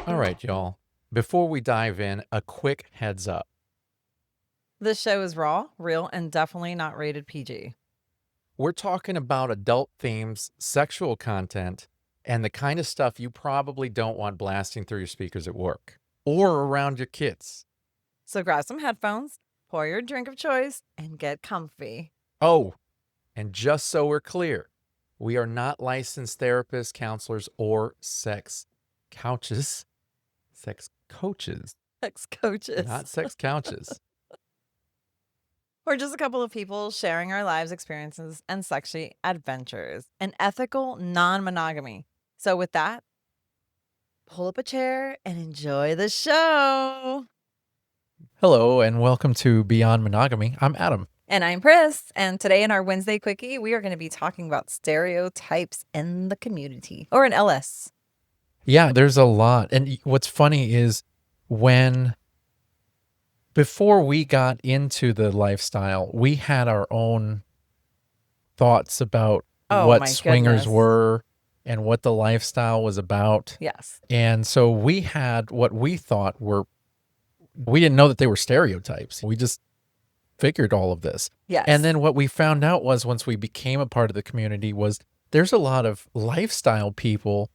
All right, y'all. Before we dive in, a quick heads up. This show is raw, real, and definitely not rated PG. We're talking about adult themes, sexual content, and the kind of stuff you probably don't want blasting through your speakers at work or around your kids. So grab some headphones, pour your drink of choice, and get comfy. Oh, and just so we're clear, we are not licensed therapists, counselors, or sex couches. Sex coaches, Sex coaches. not sex couches. We're just a couple of people sharing our lives, experiences, and sexy adventures, and ethical non-monogamy. So with that, pull up a chair and enjoy the show. Hello, and welcome to Beyond Monogamy. I'm Adam. And I'm Pris, and today in our Wednesday Quickie, we are going to be talking about stereotypes in the community, or in LS. Yeah, there's a lot. And what's funny is before we got into the lifestyle, we had our own thoughts about what swingers were and what the lifestyle was about. Yes. And so we had what we thought we didn't know that they were stereotypes. We just figured all of this. Yes. And then what we found out was once we became a part of the community was there's a lot of lifestyle people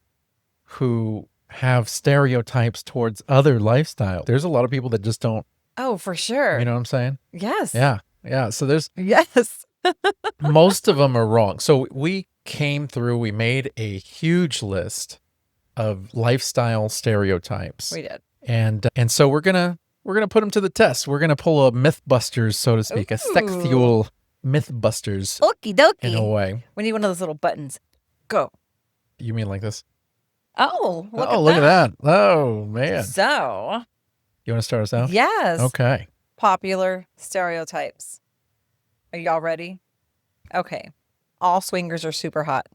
who have stereotypes towards other lifestyles. There's a lot of people that just don't. Oh, for sure. You know what I'm saying? Yes. Yeah. So there's. Yes. Most of them are wrong. So we came through, we made a huge list of lifestyle stereotypes. We did. And so we're going to put them to the test. We're going to pull a Mythbusters, so to speak, a sexual Mythbusters. Okie dokie. In a way. We need one of those little buttons. Go. You mean like this? Oh, look at that. Oh, man. So. You want to start us out? Yes. Okay. Popular stereotypes. Are y'all ready? Okay. All swingers are super hot.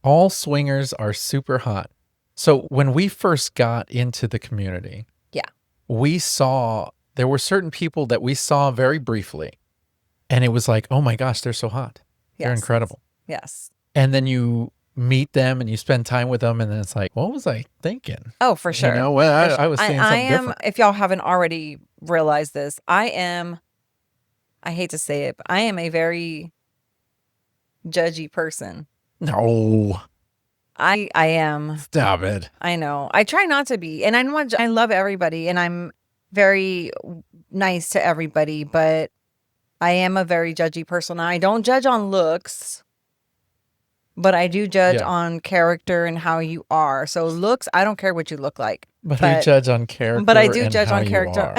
All swingers are super hot. So when we first got into the community, we saw there were certain people that we saw very briefly, and it was like, oh my gosh, they're so hot. They're incredible. Yes. And then you meet them and you spend time with them, and then it's like, what was I thinking? Oh, for sure. You know, well, I was seeing something different. If y'all haven't already realized this, I hate to say it, but I am a very judgy person. No. I am. Stop it. I know. I try not to be. And I love everybody, and I'm very nice to everybody, but I am a very judgy person. I don't judge on looks, but I do judge on character and how you are. So looks, I don't care what you look like. But you judge on character. But I do judge on character.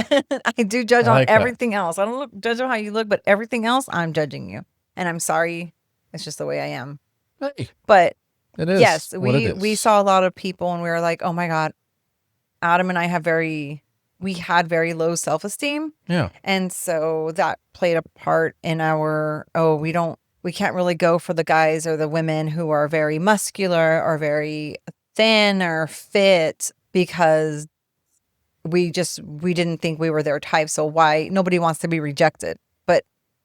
I do judge on everything else. I don't judge on how you look, but everything else, I'm judging you. And I'm sorry. It's just the way I am. Hey, but it is. Yes, we saw a lot of people, and we were like, oh my God, Adam and I we had very low self-esteem. Yeah. And so that played a part in we can't really go for the guys or the women who are very muscular or very thin or fit because we didn't think we were their type. So nobody wants to be rejected. But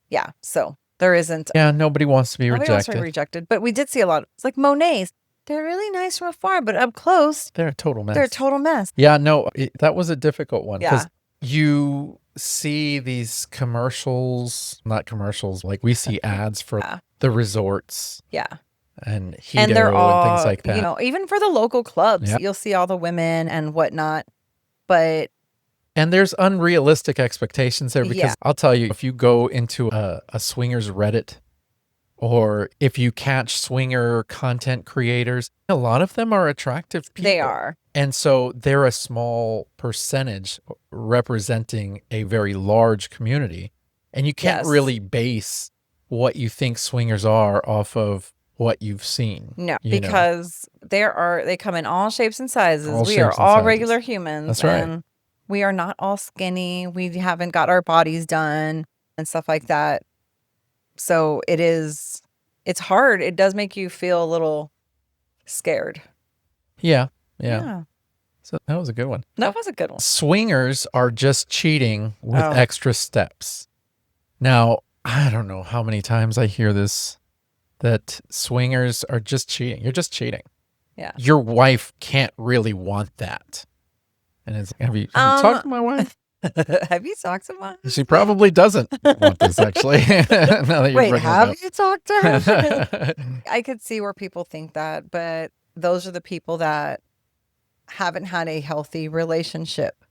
yeah, so there isn't. Yeah, nobody wants to be rejected. But we did see a lot. It's like Monets. They're really nice from afar, but up close, they're a total mess. They're a total mess. Yeah, no, that was a difficult one because you see these commercials, not commercials, like we see ads for the resorts. Yeah. And Hito and things like that. You know, even for the local clubs, you'll see all the women and whatnot. And there's unrealistic expectations there because I'll tell you, if you go into a swingers Reddit or if you catch swinger content creators, a lot of them are attractive people. They are. And so they're a small percentage representing a very large community. And you can't really base what you think swingers are off of what you've seen. No, because they come in all shapes and sizes. We are all regular humans. That's right. And we are not all skinny. We haven't got our bodies done and stuff like that. So it's hard. It does make you feel a little scared. Yeah. So that was a good one. That was a good one. Swingers are just cheating with extra steps. Now, I don't know how many times I hear this that swingers are just cheating. You're just cheating. Yeah. Your wife can't really want that. And it's, have you talked to my wife? Have you talked to my She probably doesn't want this, actually. Now that Wait, have you talked to her? I could see where people think that, but those are the people that haven't had a healthy relationship,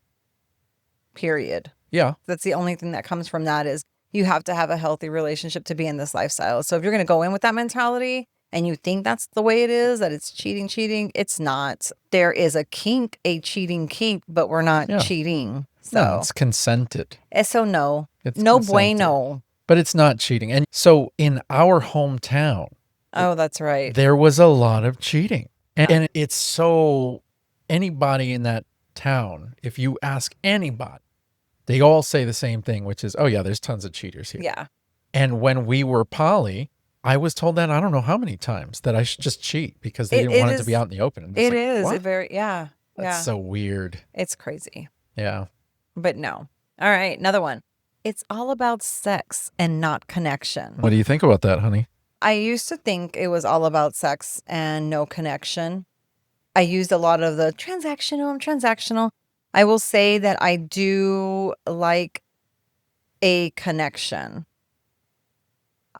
period. Yeah. That's the only thing that comes from that is you have to have a healthy relationship to be in this lifestyle. So if you're going to go in with that mentality and you think that's the way it is, that it's cheating, it's not. There is a cheating kink, but we're not cheating. So no, it's consented. So no. It's no consented. Bueno. But it's not cheating. And so in our hometown, oh, that's right, there was a lot of cheating. And it's so, anybody in that town, if you ask anybody, they all say the same thing, which is, oh yeah, there's tons of cheaters here. Yeah. And when we were poly, I was told that I don't know how many times that I should just cheat because they didn't want it to be out in the open. And it is very, yeah. That's so weird. It's crazy. Yeah. But no. All right. Another one. It's all about sex and not connection. What do you think about that, honey? I used to think it was all about sex and no connection. I used a lot of the transactional. I will say that I do like a connection.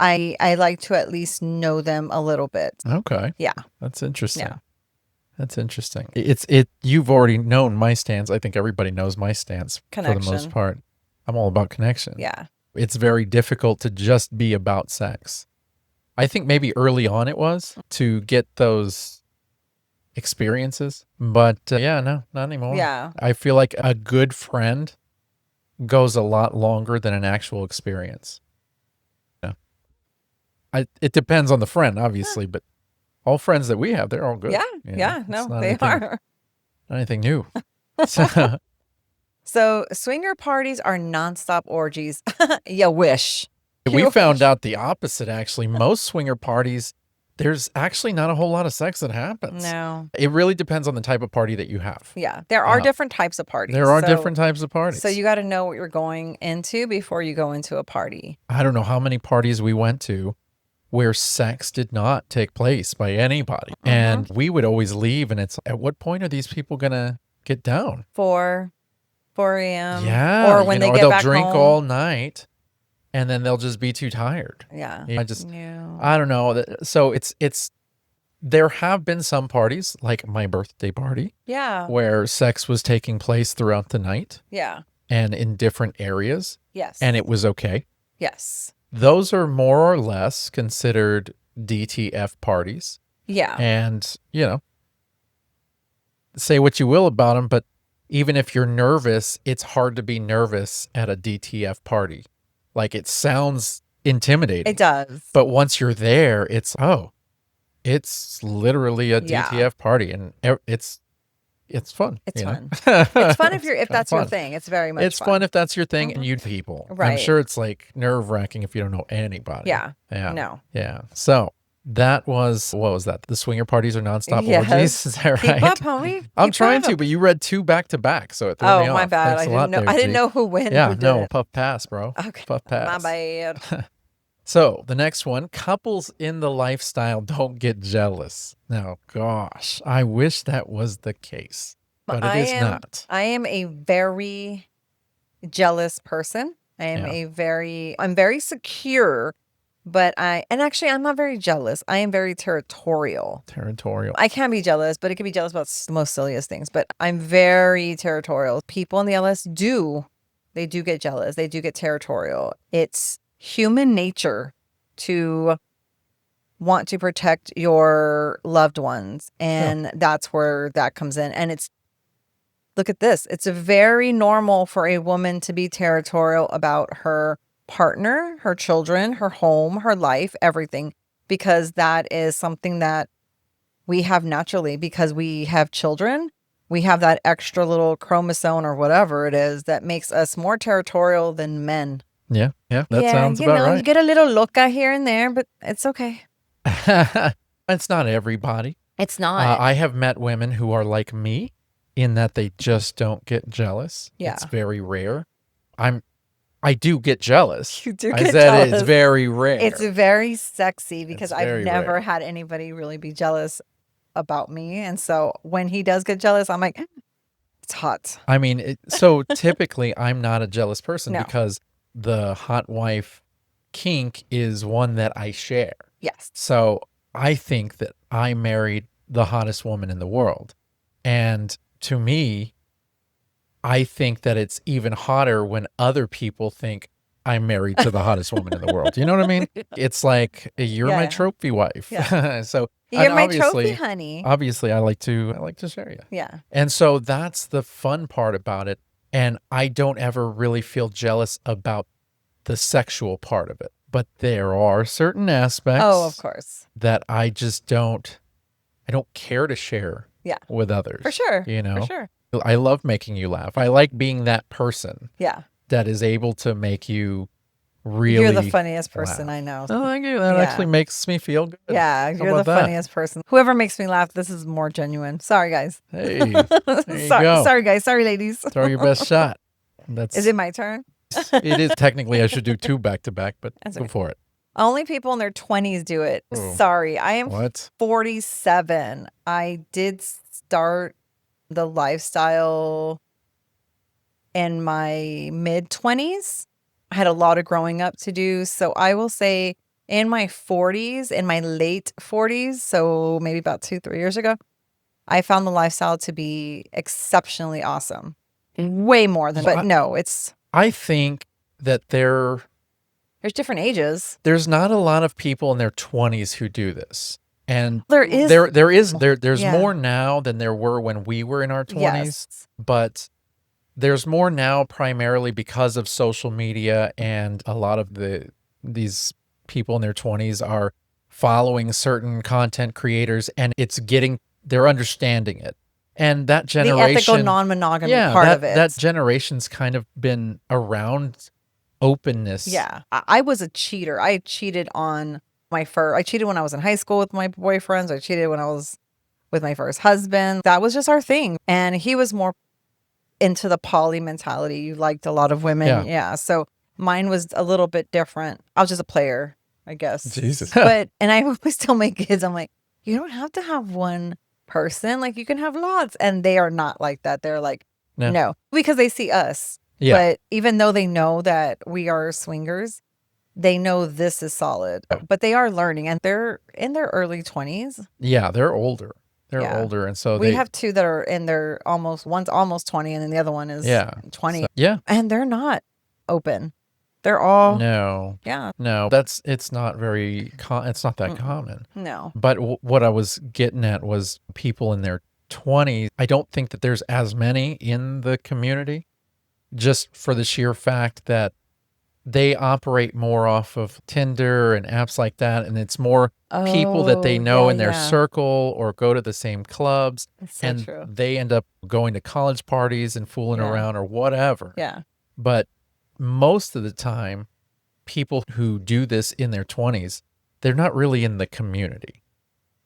I like to at least know them a little bit. Okay. Yeah. That's interesting. Yeah. That's interesting. You've already known my stance. I think everybody knows my stance for the most part. I'm all about connection. Yeah. It's very difficult to just be about sex. I think maybe early on it was to get those experiences, but no, not anymore. Yeah. I feel like a good friend goes a lot longer than an actual experience. Yeah. It depends on the friend, obviously, but all friends that we have, they're all good. Yeah. No, they are. Not anything new. So swinger parties are nonstop orgies. You wish. We found out the opposite, actually. Most swinger parties, there's actually not a whole lot of sex that happens. No. It really depends on the type of party that you have. Yeah. There are different types of parties. There are different types of parties. So you got to know what you're going into before you go into a party. I don't know how many parties we went to where sex did not take place by anybody. And we would always leave, and it's, at what point are these people going to get down? 4 a.m. Yeah. Or when they get back home. They'll drink all night. And then they'll just be too tired. Yeah. I don't know. So there have been some parties, like my birthday party. Yeah. Where sex was taking place throughout the night. Yeah. And in different areas. Yes. And it was okay. Yes. Those are more or less considered DTF parties. Yeah. And, say what you will about them, but even if you're nervous, it's hard to be nervous at a DTF party. Like, it sounds intimidating. It does. But once you're there, it's literally a DTF party, and it's fun. It's fun. It's fun if that's your thing. It's very much It's fun if that's your thing and you people. Right. I'm sure it's like nerve-wracking if you don't know anybody. Yeah. Yeah. No. Yeah. So that was, what was that? The swinger parties are nonstop orgies? Is that right? Keep up, homie. I'm trying to, but you read 2 back to back, so it threw me off. Oh, my bad. I didn't know who wins. Yeah, no, puff pass, bro. Okay. Puff pass. My bad. So the next one, couples in the lifestyle don't get jealous. Now, gosh, I wish that was the case, but it is not. I am a very jealous person. I'm very secure. But I'm not very jealous. I am very territorial. I can be jealous, but it can be jealous about the most silliest things. But I'm very territorial. People in the LS they do get jealous. They do get territorial. It's human nature to want to protect your loved ones. And that's where that comes in. And look at this. It's very normal for a woman to be territorial about her partner, her children, her home, her life, everything, because that is something that we have naturally. Because we have children, we have that extra little chromosome or whatever it is that makes us more territorial than men. Yeah, that sounds about right. You get a little loca here and there, but it's okay. It's not everybody. It's not. I have met women who are like me in that they just don't get jealous. Yeah. It's very rare. I do get jealous. You do I get said it's jealous. very rare. It's very sexy because It's I've very never rare. had anybody really be jealous about me. And so when he does get jealous, I'm like, it's hot. I mean, so typically I'm not a jealous person No. because the hot wife kink is one that I share. Yes. So I think that I married the hottest woman in the world. And to me, I think that it's even hotter when other people think I'm married to the hottest woman in the world. You know what I mean? It's like you're my trophy wife. Yeah. So You're my trophy honey. obviously I like to share you. Yeah. And so that's the fun part about it. And I don't ever really feel jealous about the sexual part of it. But there are certain aspects of course, that I just I don't care to share with others. For sure. You know? For sure. I love making you laugh. I like being that person. Yeah. That is able to make you really You're the funniest person laugh. I know. Oh, thank you. That actually makes me feel good. Yeah, you're the funniest person. Whoever makes me laugh, this is more genuine. Sorry, guys. Hey, there you go. Sorry, guys. Sorry, ladies. Throw your best shot. Is it my turn? It is. Technically, I should do 2 back to back, but go for it. Only people in their 20s do it. Oh. Sorry. I am 47. I did start the lifestyle in my mid-20s. I had a lot of growing up to do. So I will say in my 40s, in my late 40s, so maybe about 2-3 years ago, I found the lifestyle to be exceptionally awesome. Way more than, but no, it's. I think that there's different ages. There's not a lot of people in their 20s who do this. And there's more now than there were when we were in our 20s. Yes. But there's more now primarily because of social media, and a lot of these people in their 20s are following certain content creators, and they're understanding it. And that generation, the ethical non-monogamy part of it. That generation's kind of been around openness. Yeah. I was a cheater. I cheated on I cheated when I was in high school with my boyfriends. I cheated when I was with my first husband. That was just our thing. And he was more into the poly mentality. You liked a lot of women. Yeah. So mine was a little bit different. I was just a player, I guess. Jesus. And I always tell my kids, I'm like, you don't have to have one person. Like, you can have lots. And they are not like that. They're like, no, because they see us. Yeah. But even though they know that we are swingers, they know this is solid. But they are learning, and they're in their early 20s. Yeah, they're older. They're older. And so we have 2 that are in their one's almost 20, and then the other one is 20. So, and they're not open. They're all no, it's not it's not that common. No. But what I was getting at was people in their 20s. I don't think that there's as many in the community, just for the sheer fact that they operate more off of Tinder and apps like that, and it's more people that they know in their circle or go to the same clubs. That's so and true. They end up going to college parties and fooling around or whatever. Yeah. But most of the time, people who do this in their 20s, they're not really in the community.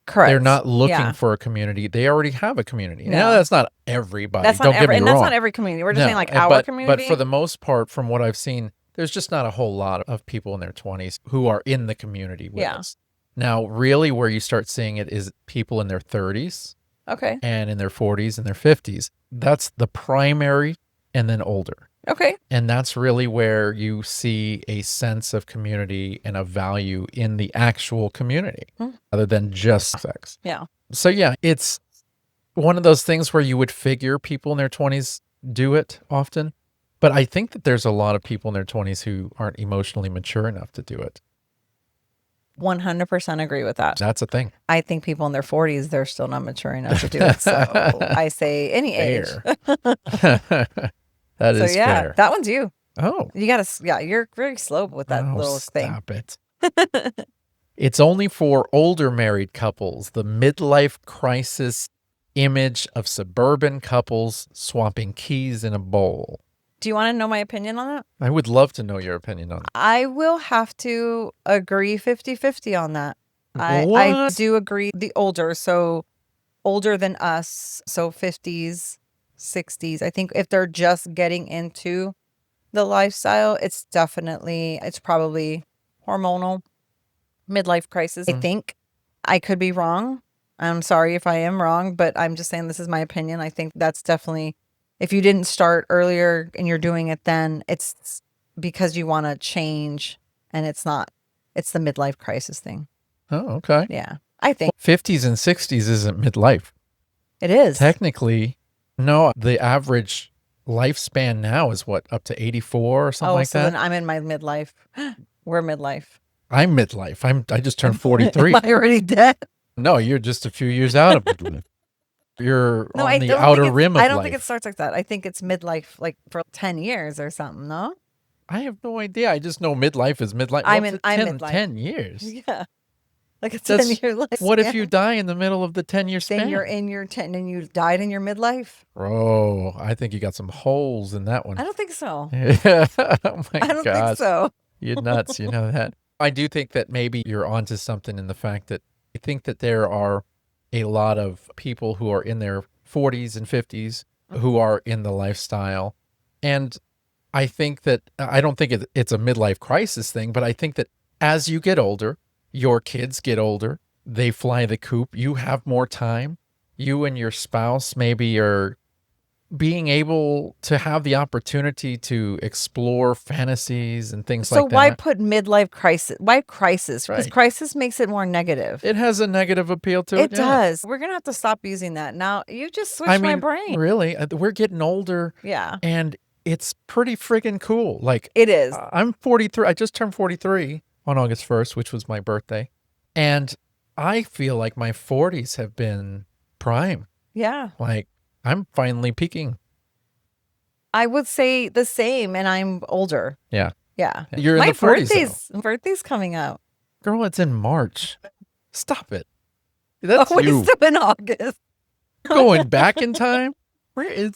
Correct. They're not looking for a community. They already have a community. No. Now, that's not everybody. That's Don't not get me and wrong. that's not every community. We're just saying like our community. But for the most part, from what I've seen, there's just not a whole lot of people in their 20s who are in the community with us. Now, really where you start seeing it is people in their 30s. Okay. And in their 40s and their 50s. That's the primary, and then older. Okay. And that's really where you see a sense of community and a value in the actual community, other than just sex. Yeah. So yeah, it's one of those things where you would figure people in their 20s do it often. But I think that there's a lot of people in their 20s who aren't emotionally mature enough to do it. 100% agree with that. That's a thing. I think people in their 40s, they're still not mature enough to do it. So I say any age. That is fair. That one's you. Oh. You got to, you're very slow with that little thing. Stop it. It's only for older married couples, the midlife crisis image of suburban couples swapping keys in a bowl. Do you want to know my opinion on that? I would love to know your opinion on it. I will have to agree 50-50 on that. I do agree. The older, so older than us, so 50s, 60s. I think if they're just getting into the lifestyle, it's probably hormonal midlife crisis. I think. I could be wrong. I'm sorry if I am wrong, but I'm just saying this is my opinion. I think that's definitely, if you didn't start earlier and you're doing it then, it's because you want to change, and it's not. It's the midlife crisis thing. Oh, okay. Yeah, I think. 50s and 60s isn't midlife. It is. Technically, no, the average lifespan now is what, up to 84 or something like so that? then I'm in my midlife. We're midlife. I'm midlife. I just turned 43. Am I already dead? No, you're just a few years out of midlife. You're on the outer rim of life. I don't think it starts like that. I think it's midlife like for 10 years or something, no? I have no idea. I just know midlife is midlife. I'm midlife. 10 years. Yeah. Like a 10-year life. What if you die in the middle of the 10-year span? Then you're in your 10 and you died in your midlife? Oh, I think you got some holes in that one. I don't think so. Oh my I don't think so. You're nuts. You know that. I do think that maybe you're onto something in the fact that I think that there are a lot of people who are in their 40s and 50s who are in the lifestyle. And I think that, I don't think it's a midlife crisis thing, but I think that as you get older, your kids get older, they fly the coop, you have more time, you and your spouse maybe are being able to have the opportunity to explore fantasies and things like that. So why put midlife crisis? Why crisis? Because crisis makes it more negative. It has a negative appeal to it. It does. We're going to have to stop using that. Now, you just switched my brain. Really? We're getting older. Yeah. And it's pretty friggin' cool. Like, it is. I'm 43. I just turned 43 on August 1st, which was my birthday. And I feel like my 40s have been prime. Yeah. Like, I'm finally peaking. I would say the same, and I'm older. Yeah. Yeah. You're in the 40s. My birthday's coming up. Girl, it's in March. Stop it. That's you. It's still in August. Going back in time? You're in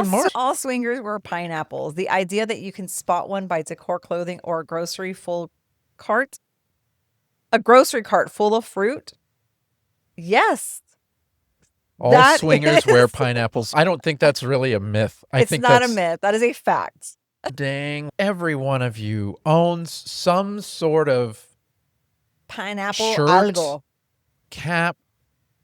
March. All swingers wear pineapples. The idea that you can spot one by decor clothing or a grocery cart full of fruit. Yes. All swingers wear pineapples. I don't think that's really a myth. It's not a myth. That is a fact. Dang. Every one of you owns some sort of pineapple shirt, algo, cap,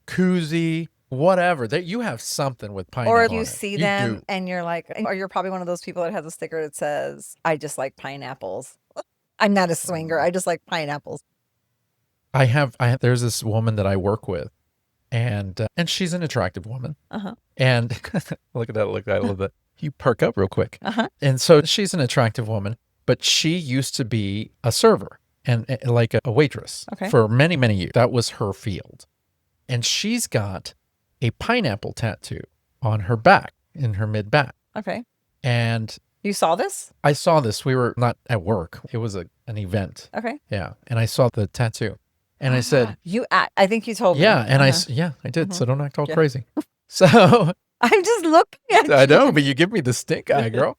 koozie, whatever. That you have something with pineapple. Or if you see them and you're like, or you're probably one of those people that has a sticker that says, "I just like pineapples." I'm not a swinger. I just like pineapples. There's this woman that I work with. And she's an attractive woman. Uh-huh. And look at that. Look, I love that. You perk up real quick. Uh-huh. And so she's an attractive woman, but she used to be a server and like a waitress for many, many years. That was her field. And she's got a pineapple tattoo on her back, in her mid-back. Okay. And you saw this? I saw this. We were not at work. It was an event. Okay. Yeah. And I saw the tattoo. And I said, I think you told me. Yeah. And I did. So don't act all crazy. So I'm just looking at you. I know, but you give me the stink eye, girl.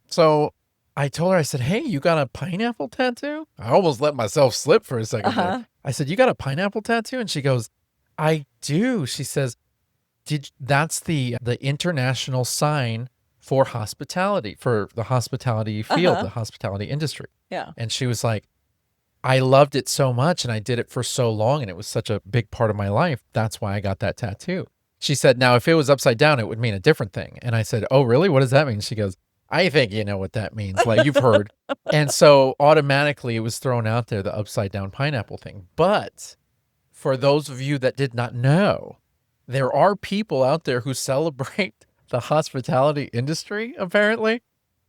So I told her, I said, hey, you got a pineapple tattoo? I almost let myself slip for a second. I said, you got a pineapple tattoo? And she goes, I do. She says, that's the international sign for hospitality, for the hospitality field, the hospitality industry. Yeah. And she was like, I loved it so much and I did it for so long and it was such a big part of my life. That's why I got that tattoo. She said, now, if it was upside down, it would mean a different thing. And I said, oh, really? What does that mean? She goes, I think you know what that means. Like, you've heard. And so automatically it was thrown out there, the upside down pineapple thing. But for those of you that did not know, there are people out there who celebrate the hospitality industry, apparently.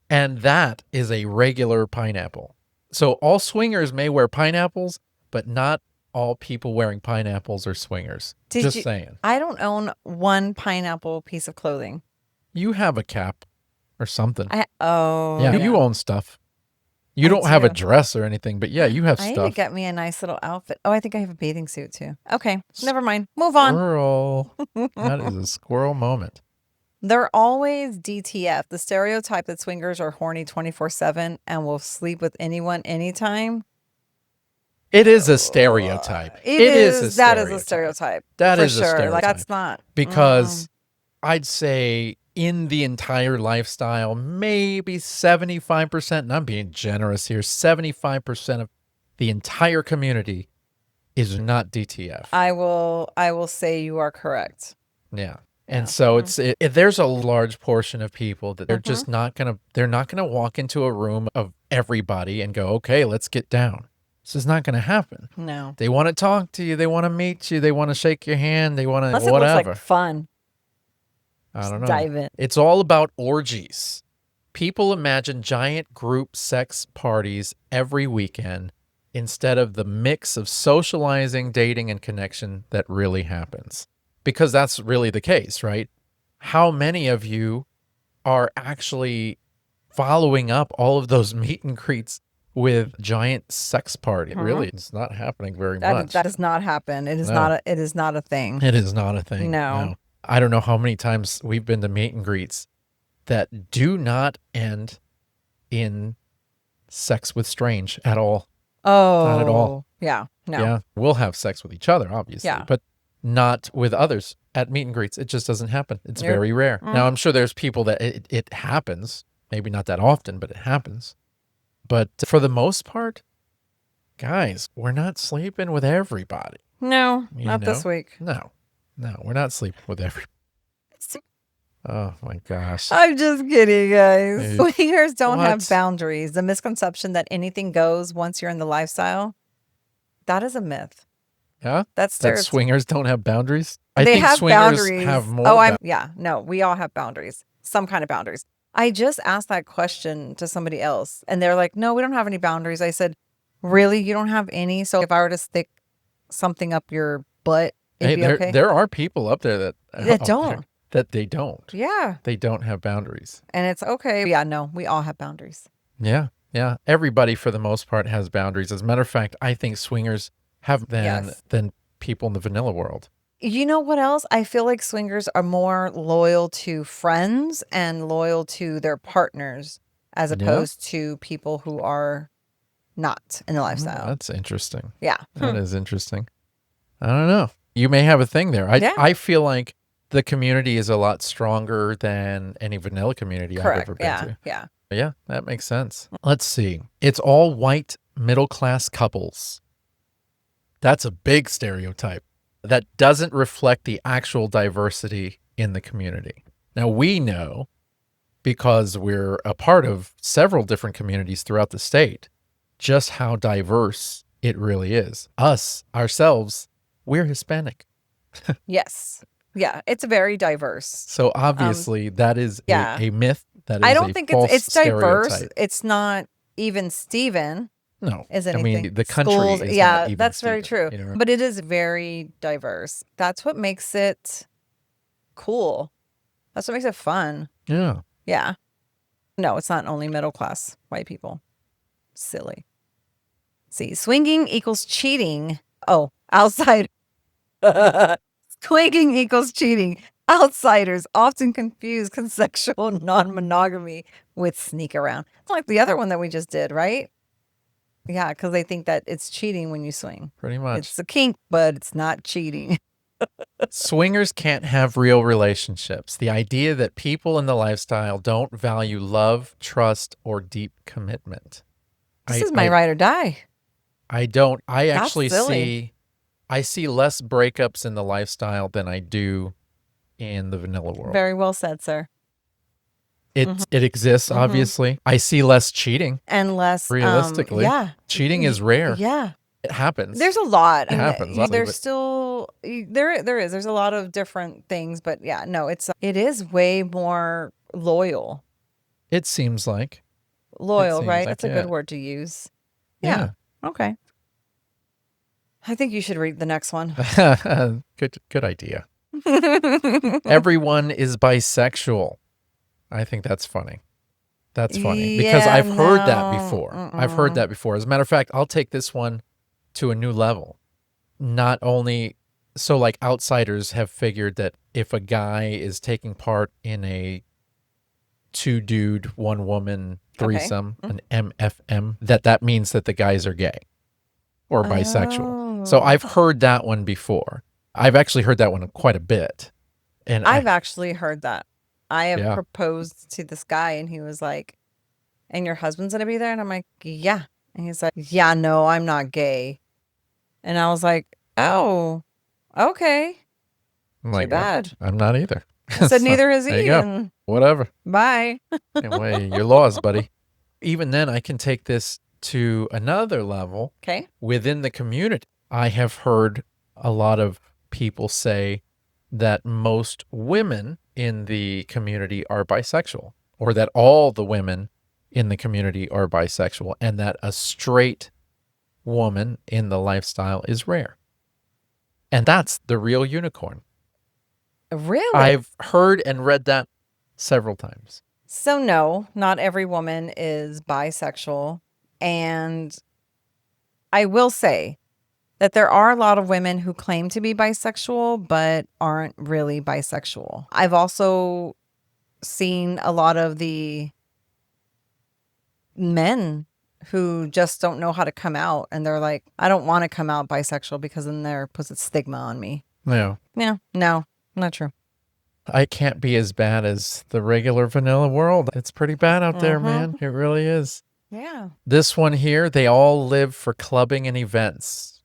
And that is a regular pineapple. So all swingers may wear pineapples, but not all people wearing pineapples are swingers. Just saying. I don't own one pineapple piece of clothing. You have a cap or something. Yeah, you own stuff. You don't have a dress or anything, but yeah, you have I stuff. need to get me a nice little outfit. Oh, I think I have a bathing suit too. Okay, never mind. Move on. Squirrel. That is a squirrel moment. They're always DTF, the stereotype that swingers are horny 24/7 and will sleep with anyone anytime. It is a stereotype. It is. That is a stereotype. That for is sure. a stereotype. Like, that's not. Because I'd say in the entire lifestyle, maybe 75%, and I'm being generous here, 75% of the entire community is not DTF. I will say you are correct. Yeah. And so there's a large portion of people that they're just not gonna walk into a room of everybody and go, okay, let's get down. This is not gonna happen. No. They want to talk to you, they want to meet you, they want to shake your hand, they want to Unless whatever. It looks like fun. I don't know. Dive in. It's all about orgies. People imagine giant group sex parties every weekend instead of the mix of socializing, dating, and connection that really happens. Because that's really the case, right? How many of you are actually following up all of those meet and greets with giant sex party? Really, it's not happening very much. That does not happen. It is not. It is not a thing. It is not a thing. No. I don't know how many times we've been to meet and greets that do not end in sex with strange at all. Oh, not at all. Yeah. No. Yeah, we'll have sex with each other, obviously. Yeah. But not with others at meet and greets. It just doesn't happen. It's very rare. Now, I'm sure there's people that it happens, maybe not that often, but it happens. But for the most part, guys, we're not sleeping with everybody. No, not this week. No, we're not sleeping with everybody. Oh my gosh. I'm just kidding, guys. Dude. Swingers don't have boundaries. The misconception that anything goes once you're in the lifestyle, that is a myth. Yeah? That swingers don't have boundaries? They think have swingers boundaries. have more. No, we all have boundaries. Some kind of boundaries. I just asked that question to somebody else and they're like, no, we don't have any boundaries. I said, really? You don't have any? So if I were to stick something up your butt, it'd be okay? There are people up there that don't. That they don't. Yeah. They don't have boundaries. And it's okay. Yeah, no, we all have boundaries. Yeah. Yeah. Everybody, for the most part, has boundaries. As a matter of fact, I think swingers have than people in the vanilla world. You know what else? I feel like swingers are more loyal to friends and loyal to their partners as opposed to people who are not in the lifestyle. That's interesting. Yeah. That is interesting. I don't know. You may have a thing there. I feel like the community is a lot stronger than any vanilla community I've ever been to. Yeah. Yeah, that makes sense. Let's see. It's all white middle-class couples. That's a big stereotype that doesn't reflect the actual diversity in the community. Now, we know, because we're a part of several different communities throughout the state, just how diverse it really is. Us, ourselves, we're Hispanic. Yes. Yeah, it's very diverse. So obviously that is a myth. That is I don't think it's diverse. Stereotype. It's not even Steven. No. Is anything. I mean, the country Schools, is yeah, not even that's Steven, very true. you know? But it is very diverse. That's what makes it cool. That's what makes it fun. Yeah. Yeah. No, it's not only middle class white people. Silly. See, swinging equals cheating. Oh, outside. Swinging equals cheating. Outsiders often confuse consensual non-monogamy with sneak around. It's like the other one that we just did, right? Yeah, because they think that it's cheating when you swing. Pretty much. It's a kink, but it's not cheating. Swingers can't have real relationships. The idea that people in the lifestyle don't value love, trust, or deep commitment. This is my ride or die. I don't. I That's actually silly. see less breakups in the lifestyle than I do in the vanilla world. Very well said, sir. It exists, obviously. I see less cheating. And less Realistically. yeah. Cheating is rare. Yeah. It happens. There's a lot. It happens. There's still there's a lot of different things, but yeah, no, it is way more loyal. It seems like. Loyal, right? like, That's a good word to use. Yeah. Okay. I think you should read the next one. Good idea. Everyone is bisexual. I think that's funny. That's funny because I've heard that before. I've heard that before. As a matter of fact, I'll take this one to a new level. Not only so, like, outsiders have figured that if a guy is taking part in a 2-dude, 1-woman threesome, an MFM, that means that the guys are gay or bisexual. So I've heard that one before. I've actually heard that one quite a bit. And I've actually heard that. I have Yeah. proposed to this guy and he was like, and your husband's going to be there? And I'm like, yeah. And he's like, yeah, no, I'm not gay. And I was like, oh, okay. I'm Too like, bad. I'm not either. I said, So, neither is there he. you go. And Whatever. bye. Anyway, your laws, buddy. Even then, I can take this to another level. Okay. Within the community. I have heard a lot of people say that most women in the community are bisexual, or that all the women in the community are bisexual, and that a straight woman in the lifestyle is rare. And that's the real unicorn. Really? I've heard and read that several times. So no, not every woman is bisexual. And I will say that there are a lot of women who claim to be bisexual, but aren't really bisexual. I've also seen a lot of the men who just don't know how to come out. And they're like, I don't want to come out bisexual because then there puts a stigma on me. Yeah. Yeah, no, not true. I can't be as bad as the regular vanilla world. It's pretty bad out there, man. It really is. Yeah. This one here, they all live for clubbing and events.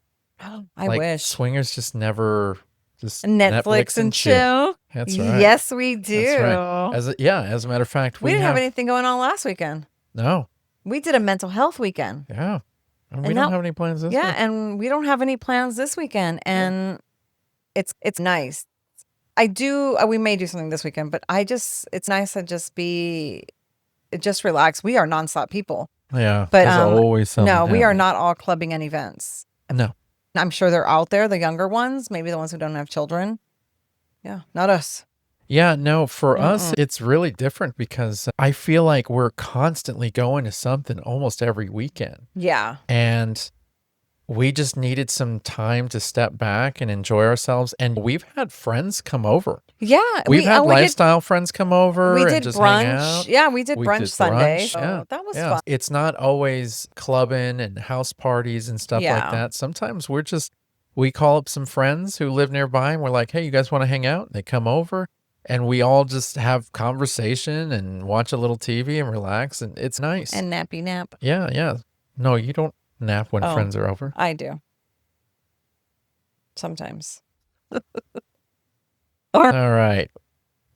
I wish. Swingers just never just Netflix and chill. That's right. Yes, we do. That's right. As a matter of fact, we didn't have anything going on last weekend. No. We did a mental health weekend. Yeah. And we don't have any plans this week. Yeah, and we don't have any plans this weekend. And it's nice. We may do something this weekend, but it's nice to just relax. We are nonstop people. Yeah. But there's always something. No, we are not all clubbing and events. No. I'm sure they're out there, the younger ones, maybe the ones who don't have children. Yeah, not us. Yeah, no, for us, it's really different because I feel like we're constantly going to something almost every weekend. Yeah. And we just needed some time to step back and enjoy ourselves. And we've had friends come over. Yeah. We've had lifestyle friends come over. We did and just brunch. Hang out. Yeah, we did brunch Sunday. So yeah. That was fun. It's not always clubbing and house parties and stuff like that. Sometimes we call up some friends who live nearby and we're like, hey, you guys want to hang out? They come over and we all just have conversation and watch a little TV and relax. And it's nice. And nappy nap. Yeah, yeah. No, you don't nap when friends are over. I do. Sometimes. All right.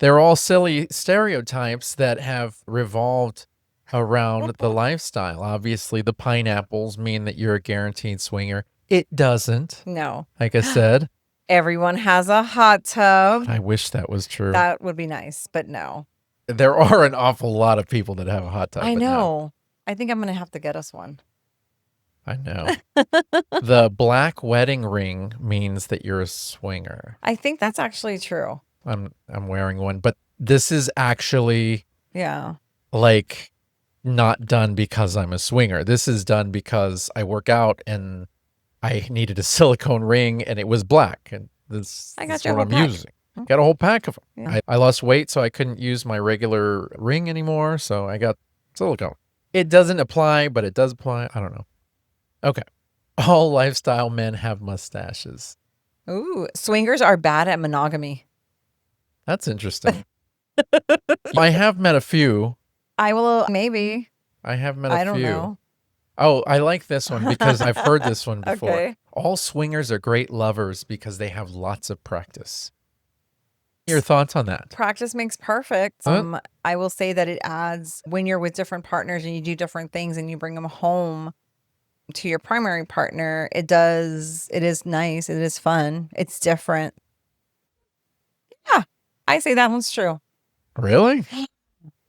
They're all silly stereotypes that have revolved around the lifestyle. Obviously, the pineapples mean that you're a guaranteed swinger. It doesn't. No. Like I said. Everyone has a hot tub. I wish that was true. That would be nice, but no. There are an awful lot of people that have a hot tub. I know. I think I'm going to have to get us one. I know. The black wedding ring means that you're a swinger. I think that's actually true. I'm wearing one, but this is actually like not done because I'm a swinger. This is done because I work out and I needed a silicone ring and it was black, and that's what I'm using. Got a whole pack of them. Yeah. I lost weight, so I couldn't use my regular ring anymore, so I got silicone. It doesn't apply, but it does apply. I don't know. Okay. All lifestyle men have mustaches. Ooh, swingers are bad at monogamy. That's interesting. I have met a few. I will, maybe. I have met a few. I don't know. Oh, I like this one because I've heard this one before. Okay. All swingers are great lovers because they have lots of practice. Your thoughts on that? Practice makes perfect. I will say that it adds when you're with different partners and you do different things and you bring them home to your primary partner. It is nice. It is fun. It's different. Yeah, I say that one's true. Really?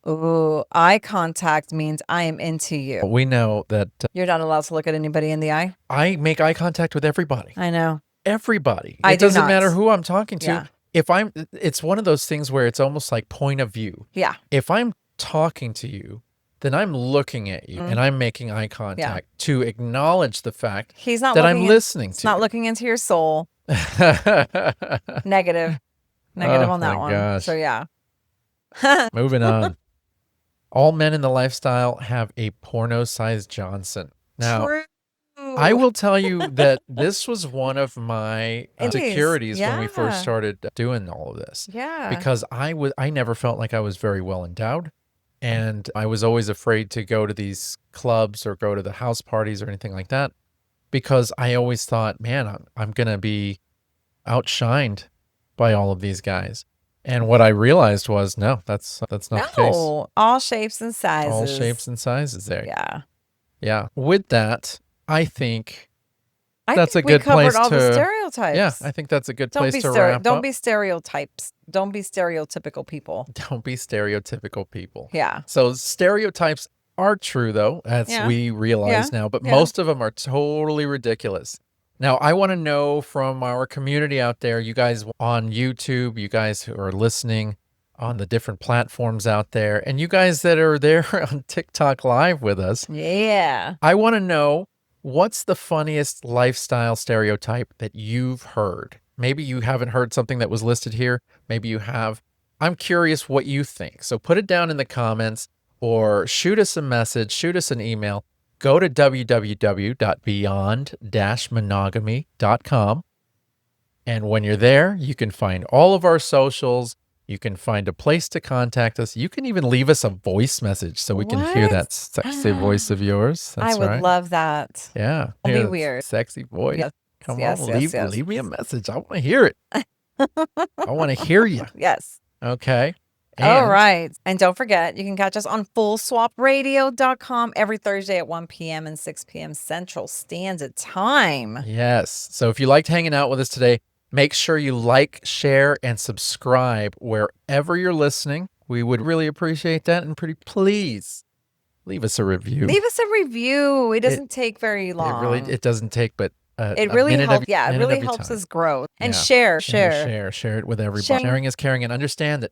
Ooh, eye contact means I am into you. We know that you're not allowed to look at anybody in the eye. I make eye contact with everybody. I know. Everybody. It doesn't matter who I'm talking to. Yeah. It's one of those things where it's almost like point of view. Yeah. If I'm talking to you, then I'm looking at you and I'm making eye contact to acknowledge the fact that I'm listening to you. He's not looking into your soul. Negative on that one. Gosh. So yeah. Moving on. All men in the lifestyle have a porno-sized Johnson. Now, true. I will tell you that this was one of my securities when we first started doing all of this. Yeah. Because I never felt like I was very well endowed. And I was always afraid to go to these clubs or go to the house parties or anything like that. Because I always thought, man, I'm going to be outshined by all of these guys. And what I realized was, no, that's not the case. No, all shapes and sizes. All shapes and sizes there. Yeah. Yeah. With that, I think that's a good We place covered all to. the stereotypes. Yeah, I think that's a good place to wrap Don't up. be stereotypes. Don't be stereotypical people. Don't be stereotypical people. Yeah. So stereotypes are true, though, as we realize now, but most of them are totally ridiculous. Now, I want to know from our community out there, you guys on YouTube, you guys who are listening on the different platforms out there, and you guys that are there on TikTok Live with us. Yeah. I want to know, what's the funniest lifestyle stereotype that you've heard? Maybe you haven't heard something that was listed here. Maybe you have. I'm curious what you think. So put it down in the comments or shoot us a message, shoot us an email. Go to www.beyond-monogamy.com. And when you're there, you can find all of our socials. You can find a place to contact us. You can even leave us a voice message so we can hear that sexy voice of yours. That's I would love that. Yeah. It'll be weird. Sexy voice. Yes. Come on, leave me a message. I want to hear it. I want to hear you. Yes. Okay. All right. And don't forget, you can catch us on fullswapradio.com every Thursday at 1 p.m. and 6 p.m. Central Standard Time. Yes. So if you liked hanging out with us today, make sure you like, share, and subscribe wherever you're listening. We would really appreciate that. And please leave us a review. Leave us a review. It doesn't take very long. It doesn't take, but it really helps. It really helps us grow. And share it with everybody. Sharing is caring, and understand that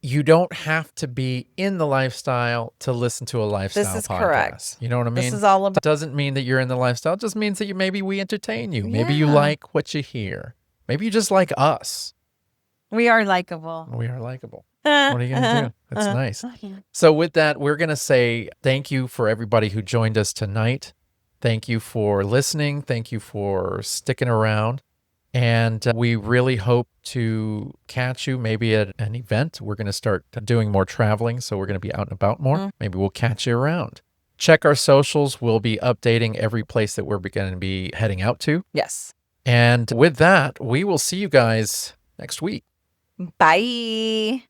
you don't have to be in the lifestyle to listen to a lifestyle podcast. This is correct. You know what I mean? This is all about. It doesn't mean that you're in the lifestyle. It just means that maybe we entertain you. Maybe you like what you hear. Maybe you just like us. We are likable. We are likable. What are you going to do? That's nice. So with that, we're going to say thank you for everybody who joined us tonight. Thank you for listening. Thank you for sticking around. And we really hope to catch you maybe at an event. We're going to start doing more traveling, so we're going to be out and about more. Maybe we'll catch you around. Check our socials. We'll be updating every place that we're going to be heading out to. Yes. And with that, we will see you guys next week. Bye.